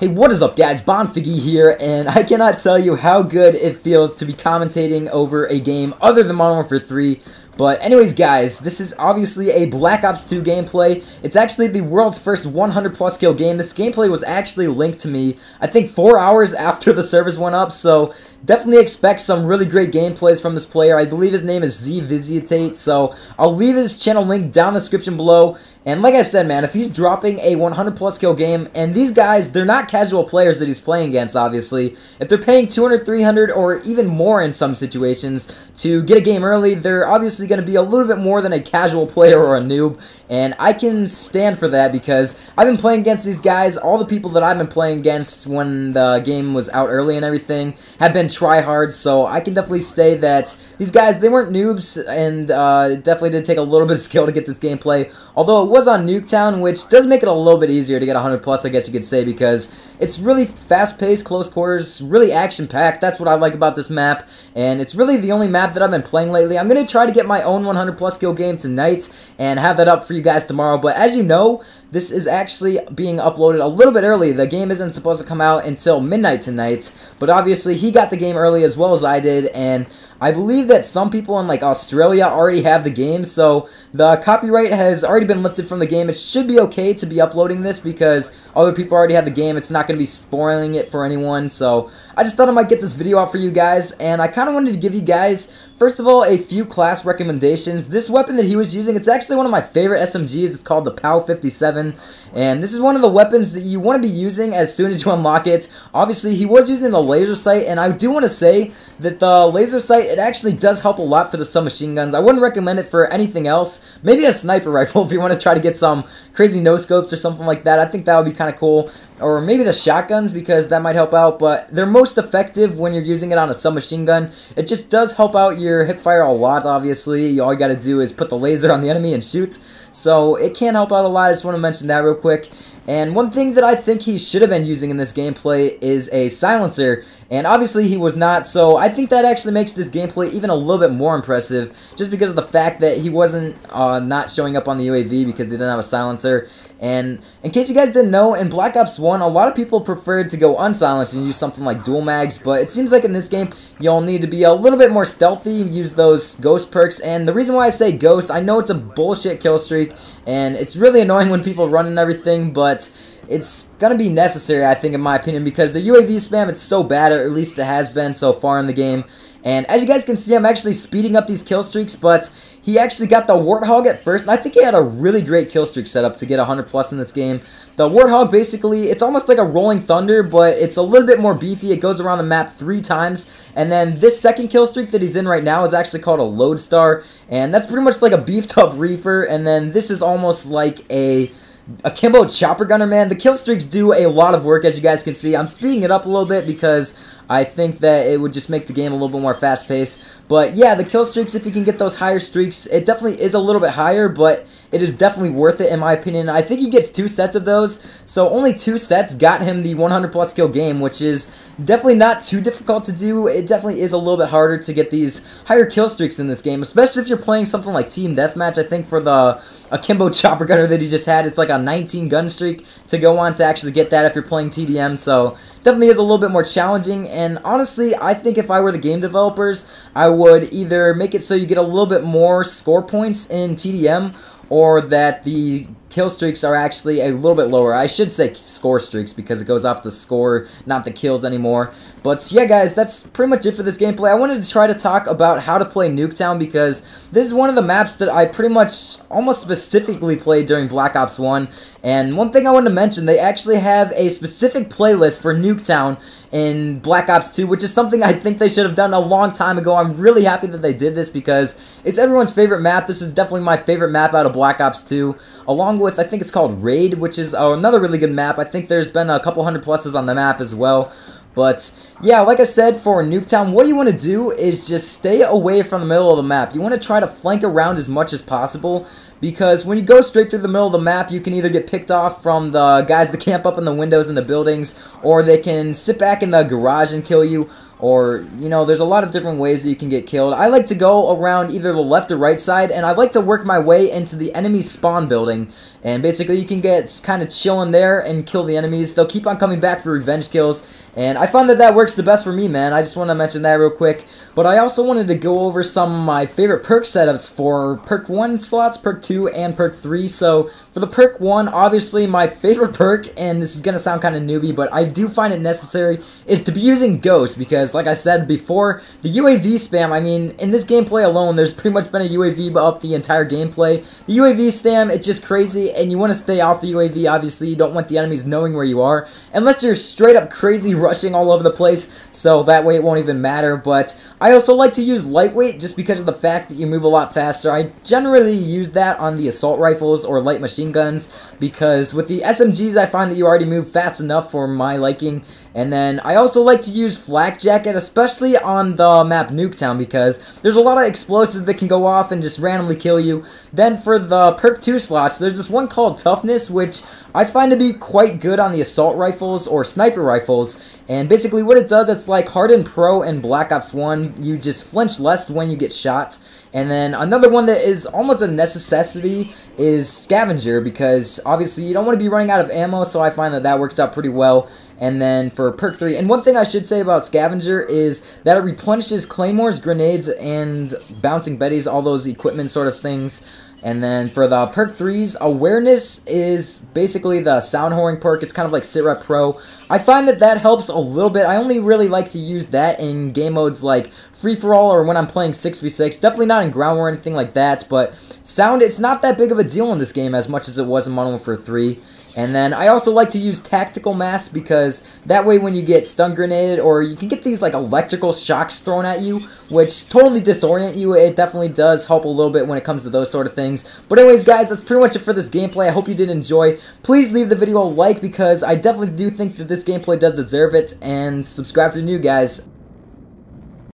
Hey, what is up guys, Bonfiggy here, and I cannot tell you how good it feels to be commentating over a game other than Modern Warfare 3. But anyways guys, this is obviously a Black Ops 2 gameplay. It's actually the world's first 100 plus kill game. This gameplay was actually linked to me, I think 4 hours after the servers went up, so definitely expect some really great gameplays from this player. I believe his name is ZVisitate, so I'll leave his channel link down in the description below. And like I said, man, if he's dropping a 100 plus kill game, and these guys, they're not casual players that he's playing against, obviously. If they're paying 200, 300, or even more in some situations to get a game early, they're obviously going to be a little bit more than a casual player or a noob. And I can stand for that because I've been playing against these guys. All the people that I've been playing against when the game was out early and everything have been tryhards, so I can definitely say that these guys, they weren't noobs, and it definitely did take a little bit of skill to get this gameplay. Although it was on Nuketown, which does make it a little bit easier to get 100 plus, I guess you could say, because it's really fast-paced, close quarters, really action-packed. That's what I like about this map, and it's really the only map that I've been playing lately. I'm going to try to get my own 100 plus kill game tonight and have that up for you guys tomorrow, but as you know, this is actually being uploaded a little bit early. The game isn't supposed to come out until midnight tonight, but obviously he got the game early as well as I did, and I believe that some people in like Australia already have the game, so the copyright has already been lifted from the game. It should be okay to be uploading this because other people already have the game. It's not going to be spoiling it for anyone, so I just thought I might get this video out for you guys, and I kind of wanted to give you guys, first of all, a few class recommendations. This weapon that he was using, it's actually one of my favorite SMGs. It's called the POW 57, and this is one of the weapons that you want to be using as soon as you unlock it. Obviously, he was using the laser sight, and I do want to say that the laser sight, it actually does help a lot for the submachine guns. I wouldn't recommend it for anything else. Maybe a sniper rifle if you want to try to get some crazy no-scopes or something like that. I think that would be kind of cool. Or maybe the shotguns, because that might help out, but they're most effective when you're using it on a submachine gun. It just does help out your hipfire a lot, obviously. All you gotta do is put the laser on the enemy and shoot. So it can help out a lot. I just want to mention that real quick. And one thing that I think he should have been using in this gameplay is a silencer, and obviously he was not, so I think that actually makes this gameplay even a little bit more impressive, just because of the fact that he wasn't not showing up on the UAV because they didn't have a silencer. And in case you guys didn't know, in Black Ops 1, a lot of people preferred to go unsilenced and use something like dual mags, but it seems like in this game, you'll need to be a little bit more stealthy, use those ghost perks, and the reason why I say ghost, I know it's a bullshit kill streak, and it's really annoying when people run and everything, but it's going to be necessary, I think, in my opinion, because the UAV spam, it's so bad, or at least it has been so far in the game. And as you guys can see, I'm actually speeding up these kill streaks, but he actually got the Warthog at first, and I think he had a really great kill streak set up to get 100 plus in this game. The Warthog, basically, it's almost like a Rolling Thunder, but it's a little bit more beefy. It goes around the map 3 times, and then this second kill streak that he's in right now is actually called a Lodestar, and that's pretty much like a beefed up Reefer, and then this is almost like a Kimbo Chopper Gunner, man. The kill streaks do a lot of work, as you guys can see. I'm speeding it up a little bit because I think that it would just make the game a little bit more fast-paced. But yeah, the kill streaks, if you can get those higher streaks, it definitely is a little bit higher, but it is definitely worth it in my opinion. I think he gets 2 sets of those, so only 2 sets got him the 100 plus kill game, which is definitely not too difficult to do. It definitely is a little bit harder to get these higher kill streaks in this game, especially if you're playing something like Team Deathmatch. I think for the Akimbo Chopper Gunner that he just had, it's like a 19 gun streak to go on to actually get that if you're playing TDM, so definitely is a little bit more challenging. And honestly, I think if I were the game developers, I would either make it so you get a little bit more score points in TDM, or that the kill streaks are actually a little bit lower. I should say score streaks because it goes off the score, not the kills anymore. But yeah, guys, that's pretty much it for this gameplay. I wanted to try to talk about how to play Nuketown because this is one of the maps that I pretty much almost specifically played during Black Ops 1. And one thing I wanted to mention, they actually have a specific playlist for Nuketown in Black Ops 2, which is something I think they should have done a long time ago. I'm really happy that they did this because it's everyone's favorite map. This is definitely my favorite map out of Black Ops 2, along with, I think it's called Raid, which is another really good map. I think there's been a couple 100 pluses on the map as well. But yeah, like I said, for Nuketown, what you want to do is just stay away from the middle of the map. You want to try to flank around as much as possible, because when you go straight through the middle of the map, you can either get picked off from the guys that camp up in the windows in the buildings, or they can sit back in the garage and kill you, or, you know, there's a lot of different ways that you can get killed. I like to go around either the left or right side, and I like to work my way into the enemy spawn building. and basically you can get kind of chilling there and kill the enemies. They'll keep on coming back for revenge kills, and I find that that works the best for me, man. I just want to mention that real quick. But I also wanted to go over some of my favorite perk setups for perk 1 slots, perk 2, and perk 3. So for the perk 1, obviously my favorite perk, and this is going to sound kind of newbie, but I do find it necessary, is to be using Ghost, because like I said before, the UAV spam, I mean, in this gameplay alone, there's pretty much been a UAV up the entire gameplay. The UAV spam, it's just crazy, and you want to stay off the UAV, obviously. You don't want the enemies knowing where you are, unless you're straight up crazy rushing all over the place, so that way it won't even matter. But I also like to use lightweight just because of the fact that you move a lot faster. I generally use that on the assault rifles or light machine guns, because with the SMGs I find that you already move fast enough for my liking. And then I also like to use Flak Jacket, especially on the map Nuketown, because there's a lot of explosives that can go off and just randomly kill you. Then for the perk 2 slots, there's this one called Toughness, which I find to be quite good on the assault rifles or sniper rifles. And basically what it does, it's like Hardened Pro and Black Ops 1, you just flinch less when you get shot. And then another one that is almost a necessity is Scavenger, because obviously you don't want to be running out of ammo, so I find that that works out pretty well. And then for perk 3, and one thing I should say about Scavenger is that it replenishes claymores, grenades, and bouncing betties, all those equipment sort of things. And then for the perk 3s, Awareness is basically the sound whoring perk. It's kind of like Sitrep Pro. I find that that helps a little bit. I only really like to use that in game modes like free-for-all or when I'm playing 6v6. Definitely not in ground war or anything like that, but sound, it's not that big of a deal in this game as much as it was in Modern Warfare 3. And then I also like to use Tactical Mask, because that way when you get stun grenaded, or you can get these like electrical shocks thrown at you, which totally disorient you, it definitely does help a little bit when it comes to those sort of things. But anyways guys, that's pretty much it for this gameplay. I hope you did enjoy. Please leave the video a like, because I definitely do think that this gameplay does deserve it, and subscribe if you're new, guys.